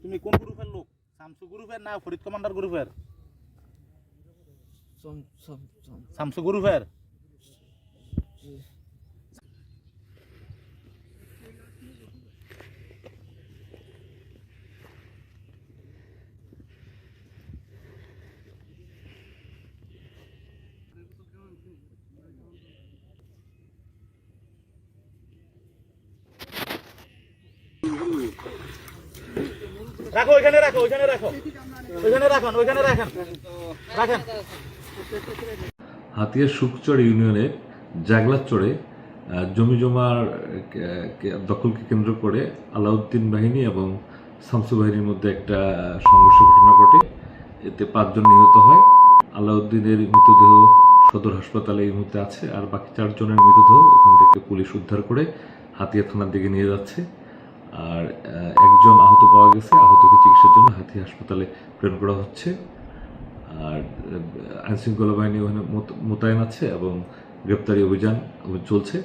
তুমি কোন গ্রুপের লোক? শামসু গ্রুপের না ফরিদ কমান্ডার গ্রুপের? শামসু গ্রুপের। রাখো ওইখানে, রাখো ওইখানে, রাখো ওইখানে, রাখুন ওইখানে, রাখেন রাখেন। হাতিয়ার শুকচর ইউনিয়নের জাগলাচরে জমি জমার দখলকে কেন্দ্র করে আলাউদ্দিন বাহিনী এবং শামসু বাহিনীর মধ্যে একটা সংঘর্ষের ঘটনা ঘটে। এতে 5 জন নিহত হয়। আলাউদ্দিনের মৃতদেহ সদর হাসপাতালে এই মুহূর্তে আছে, আর বাকি 4 জনের মৃতদেহ ওখান থেকে পুলিশ উদ্ধার করে হাতিয়া থানার দিকে নিয়ে যাচ্ছে। আর একজন আহত পাওয়া গেছে, আহতকে চিকিৎসার জন্য হাতিয়া হাসপাতালে প্রেরণ করা হচ্ছে। আর আইনশৃঙ্খলা বাহিনী ওখানে মোতায়েন আছে এবং গ্রেপ্তারি অভিযান চলছে।